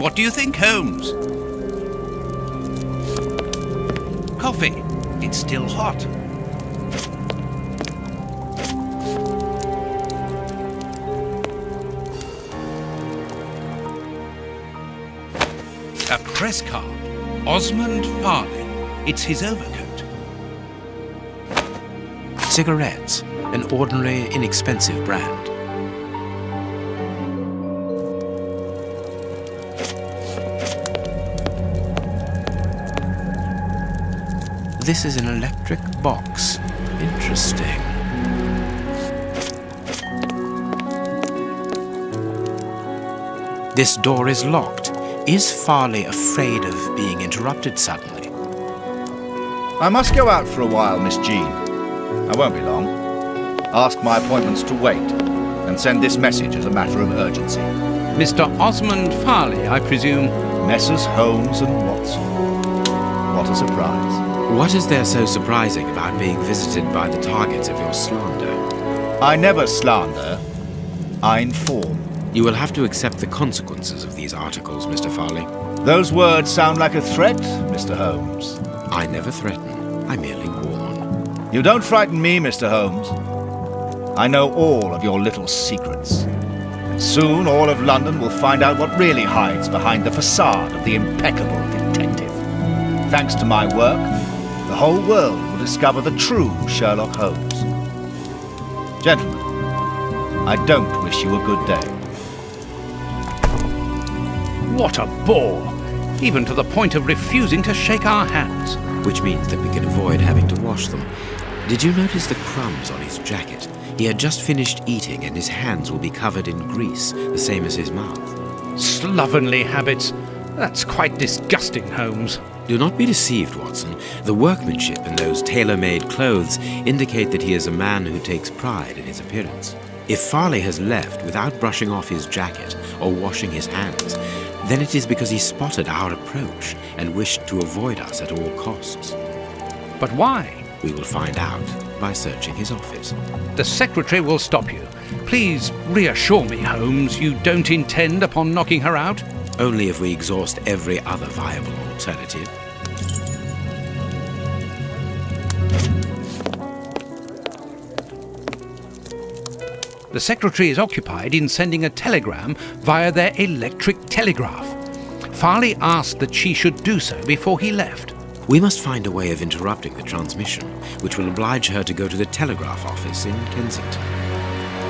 What do you think, Holmes? Coffee. It's still hot. A press card. Osmond Farley. It's his overcoat. Cigarettes. An ordinary, inexpensive brand. This is an electric box. Interesting. This door is locked. Is Farley afraid of being interrupted suddenly? I must go out for a while, Miss Jean. I won't be long. Ask my appointments to wait, and send this message as a matter of urgency. Mr. Osmond Farley, I presume. Messrs. Holmes and Watson. What a surprise. What is there so surprising about being visited by the targets of your slander? I never slander. I inform. You will have to accept the consequences of these articles, Mr. Farley. Those words sound like a threat, Mr. Holmes. I never threaten. I merely warn. You don't frighten me, Mr. Holmes. I know all of your little secrets. And soon all of London will find out what really hides behind the facade of the impeccable detective. Thanks to my work, the whole world will discover the true Sherlock Holmes. Gentlemen, I don't wish you a good day. What a bore! Even to the point of refusing to shake our hands. Which means that we can avoid having to wash them. Did you notice the crumbs on his jacket? He had just finished eating and his hands will be covered in grease, the same as his mouth. Slovenly habits. That's quite disgusting, Holmes. Do not be deceived, Watson. The workmanship in those tailor-made clothes indicate that he is a man who takes pride in his appearance. If Farley has left without brushing off his jacket or washing his hands, then it is because he spotted our approach and wished to avoid us at all costs. But why? We will find out by searching his office. The secretary will stop you. Please reassure me, Holmes, you don't intend upon knocking her out? Only if we exhaust every other viable alternative. The secretary is occupied in sending a telegram via their electric telegraph. Farley asked that she should do so before he left. We must find a way of interrupting the transmission, which will oblige her to go to the telegraph office in Kensington.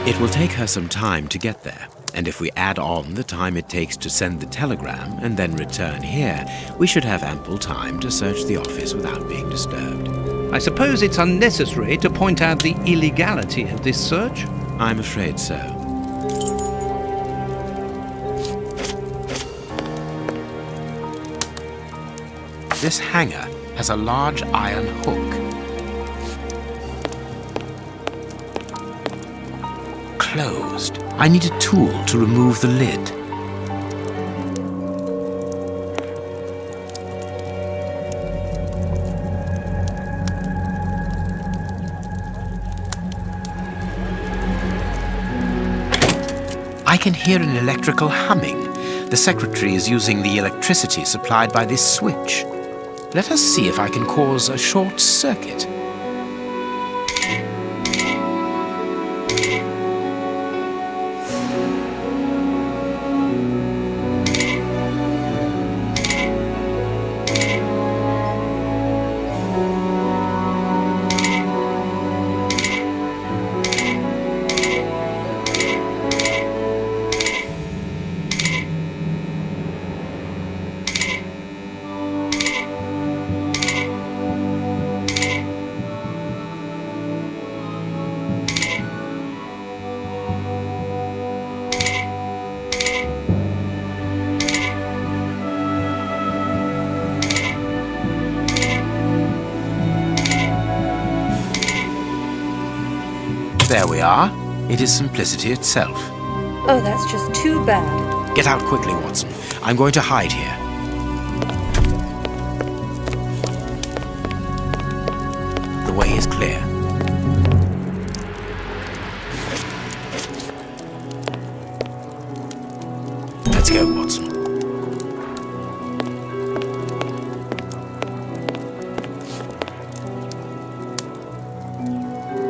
It will take her some time to get there, and if we add on the time it takes to send the telegram and then return here, we should have ample time to search the office without being disturbed. I suppose it's unnecessary to point out the illegality of this search? I'm afraid so. This hanger has a large iron hook. Closed. I need a tool to remove the lid. I can hear an electrical humming. The secretary is using the electricity supplied by this switch. Let us see if I can cause a short circuit. There we are. It is simplicity itself. Oh, that's just too bad. Get out quickly, Watson. I'm going to hide here. The way is clear. Let's go, Watson.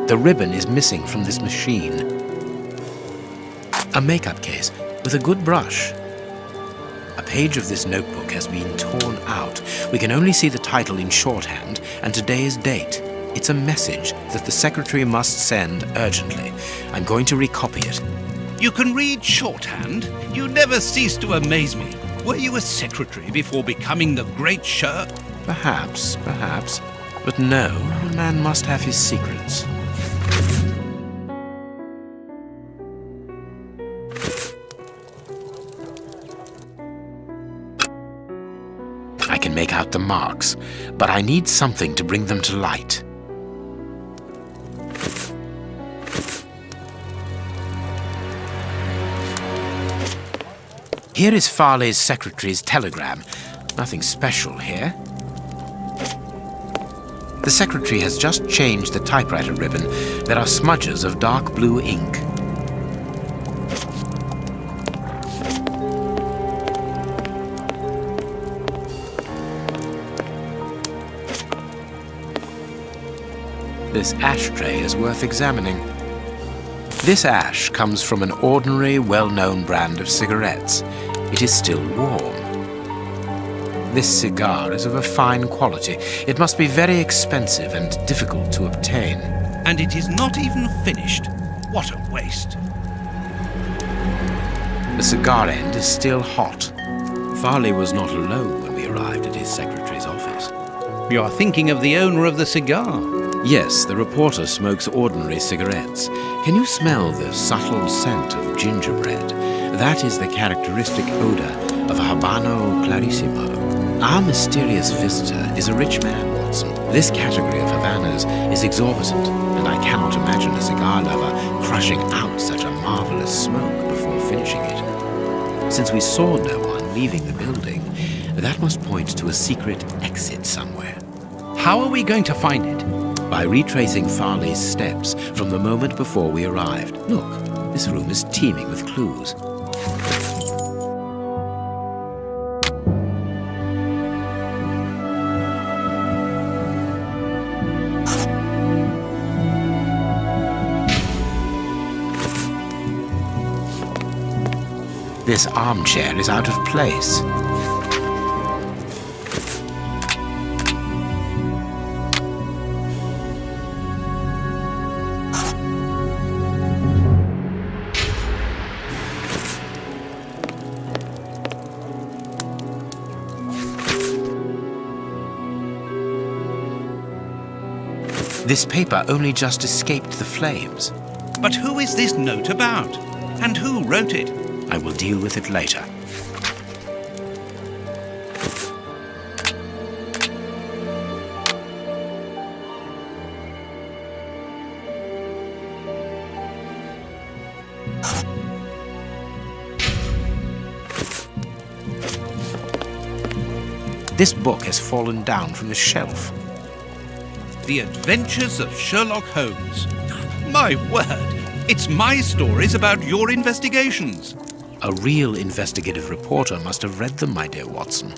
The ribbon is missing from this machine. A makeup case with a good brush. A page of this notebook has been torn out. We can only see the title in shorthand and today's date. It's a message that the secretary must send urgently. I'm going to recopy it. You can read shorthand? You never cease to amaze me. Were you a secretary before becoming the great Sherlock? Perhaps. But no, a man must have his secrets. I can make out the marks, but I need something to bring them to light. Here is Farley's secretary's telegram. Nothing special here. The secretary has just changed the typewriter ribbon. There are smudges of dark blue ink. This ashtray is worth examining. This ash comes from an ordinary, well-known brand of cigarettes. It is still warm. This cigar is of a fine quality. It must be very expensive and difficult to obtain. And it is not even finished. What a waste. The cigar end is still hot. Farley was not alone when we arrived at his secretary's office. You are thinking of the owner of the cigar. Yes, the reporter smokes ordinary cigarettes. Can you smell the subtle scent of gingerbread? That is the characteristic odor of a Habano Clarissimo. Our mysterious visitor is a rich man, Watson. This category of Havanas is exorbitant, and I cannot imagine a cigar lover crushing out such a marvelous smoke before finishing it. Since we saw no one leaving the building, that must point to a secret exit somewhere. How are we going to find it? By retracing Farley's steps from the moment before we arrived. Look, this room is teeming with clues. This armchair is out of place. This paper only just escaped the flames. But who is this note about? And who wrote it? I will deal with it later. This book has fallen down from the shelf. The Adventures of Sherlock Holmes. My word, it's my stories about your investigations. A real investigative reporter must have read them, my dear Watson.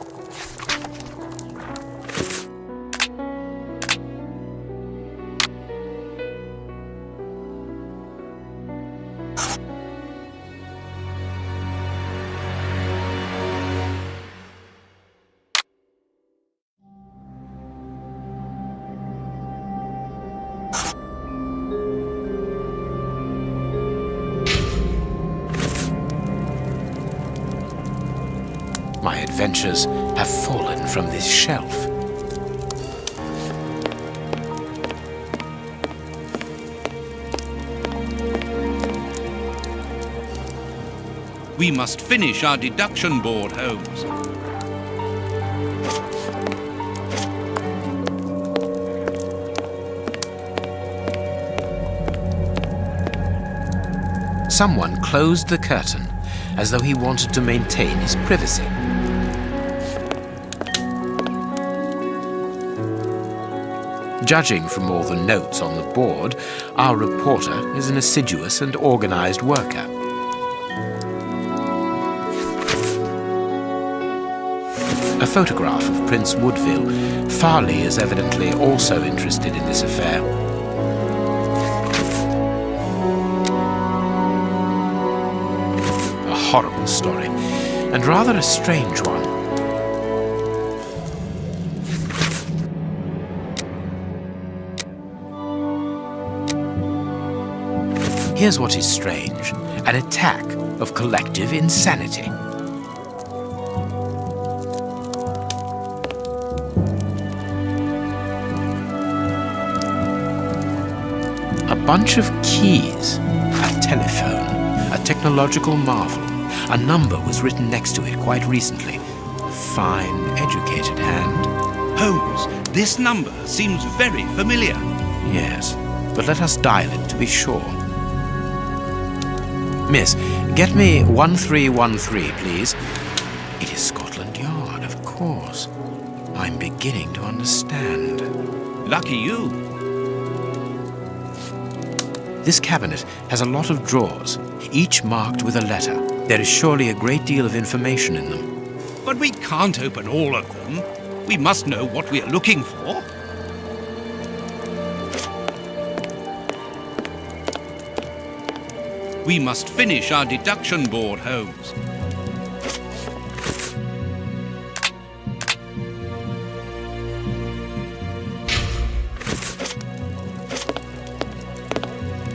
My adventures have fallen from this shelf. We must finish our deduction board, Holmes. Someone closed the curtain as though he wanted to maintain his privacy. Judging from all the notes on the board, our reporter is an assiduous and organized worker. A photograph of Prince Woodville. Farley is evidently also interested in this affair. horrible story, and rather a strange one. Here's what is strange: an attack of collective insanity. A bunch of keys, a telephone, a technological marvel. A number was written next to it quite recently. A fine, educated hand. Holmes, this number seems very familiar. Yes, but let us dial it to be sure. Miss, get me 1313, please. It is Scotland Yard, of course. I'm beginning to understand. Lucky you. This cabinet has a lot of drawers, each marked with a letter. There is surely a great deal of information in them. But we can't open all of them. We must know what we are looking for. We must finish our deduction board, Holmes.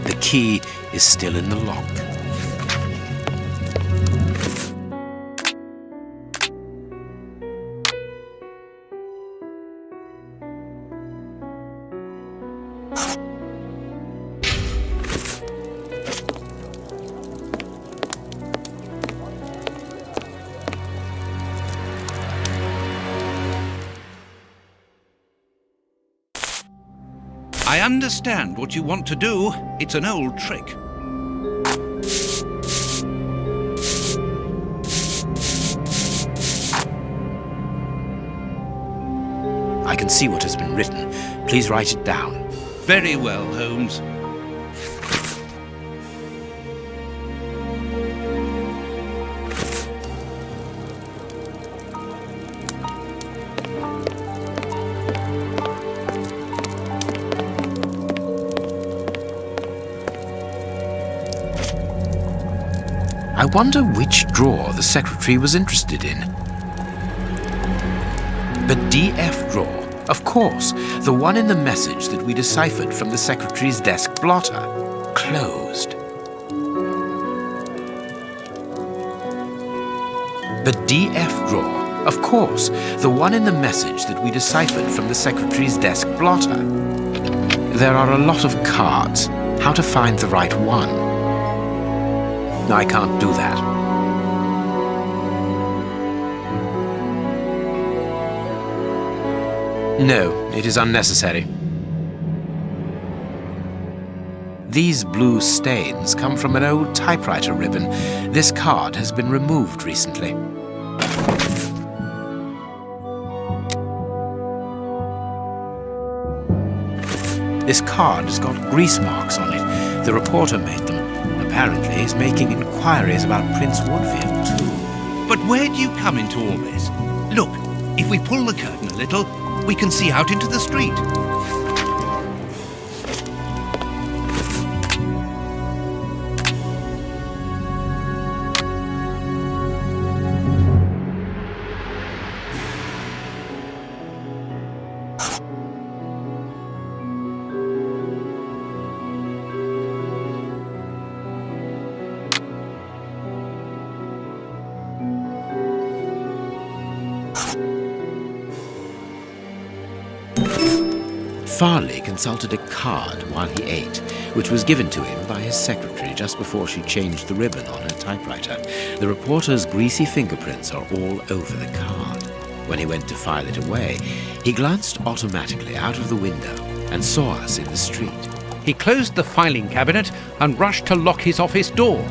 The key is still in the lock. I understand what you want to do. It's an old trick. I can see what has been written. Please write it down. Very well, Holmes. I wonder which drawer the secretary was interested in. The DF drawer. Of course, the one in the message that we deciphered from the secretary's desk blotter. Closed. The DF drawer. Of course, the one in the message that we deciphered from the secretary's desk blotter. There are a lot of cards. How to find the right one? I can't do that. No, it is unnecessary. These blue stains come from an old typewriter ribbon. This card has been removed recently. This card has got grease marks on it. The reporter made them. Apparently, he's making inquiries about Prince Woodville, too. But where do you come into all this? Look, if we pull the curtain a little, we can see out into the street. Farley consulted a card while he ate, which was given to him by his secretary just before she changed the ribbon on her typewriter. The reporter's greasy fingerprints are all over the card. When he went to file it away, he glanced automatically out of the window and saw us in the street. He closed the filing cabinet and rushed to lock his office door.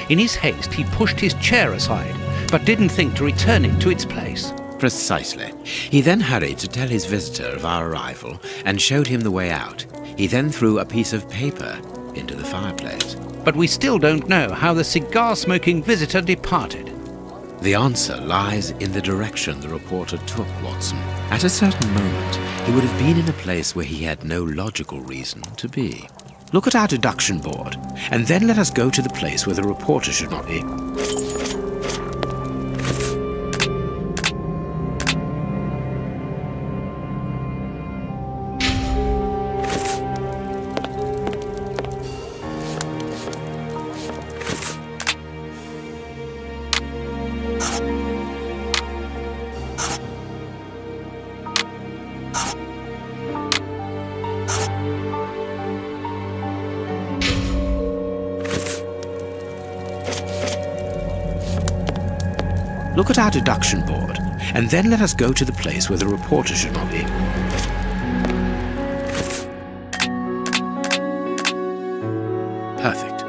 In his haste, he pushed his chair aside, but didn't think to return it to its place. Precisely. He then hurried to tell his visitor of our arrival and showed him the way out. He then threw a piece of paper into the fireplace. But we still don't know how the cigar-smoking visitor departed. The answer lies in the direction the reporter took, Watson. At a certain moment, he would have been in a place where he had no logical reason to be. Look at our deduction board, and then let us go to the place where the reporter should not be. Look at our deduction board, and then let us go to the place where the reporter should not be. Perfect.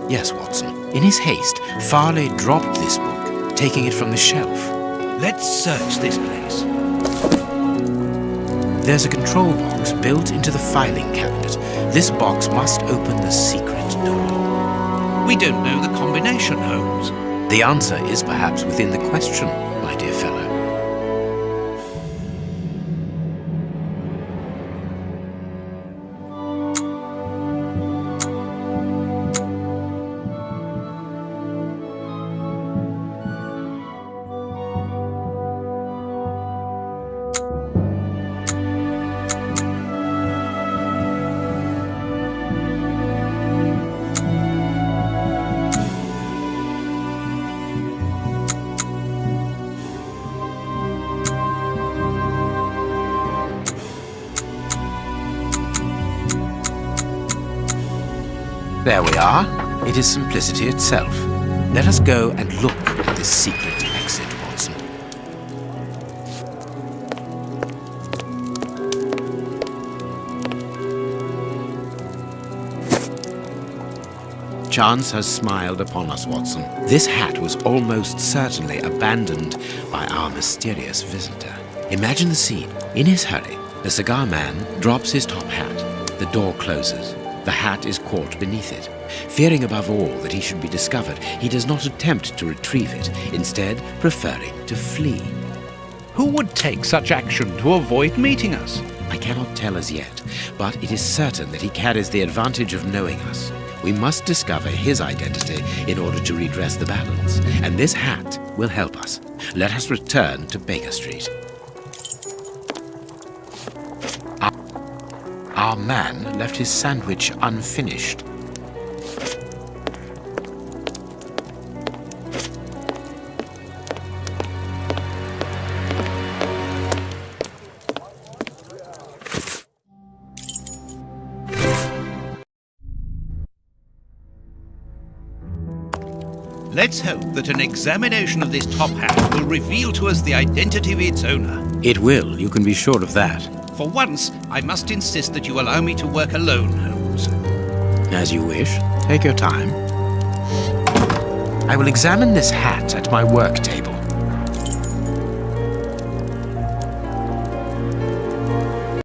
Yes, Watson. In his haste, Farley dropped this book, taking it from the shelf. Let's search this place. There's a control box built into the filing cabinet. This box must open the secret door. We don't know the combination, Holmes. The answer is perhaps within the question, my dear fellow. There we are. It is simplicity itself. Let us go and look at this secret exit, Watson. Chance has smiled upon us, Watson. This hat was almost certainly abandoned by our mysterious visitor. Imagine the scene. In his hurry, the cigar man drops his top hat. The door closes. The hat is caught beneath it. Fearing above all that he should be discovered, he does not attempt to retrieve it, instead preferring to flee. Who would take such action to avoid meeting us? I cannot tell as yet, but it is certain that he carries the advantage of knowing us. We must discover his identity in order to redress the balance, and this hat will help us. Let us return to Baker Street. Our man left his sandwich unfinished. Let's hope that an examination of this top hat will reveal to us the identity of its owner. It will, you can be sure of that. For once, I must insist that you allow me to work alone, Holmes. As you wish. Take your time. I will examine this hat at my work table.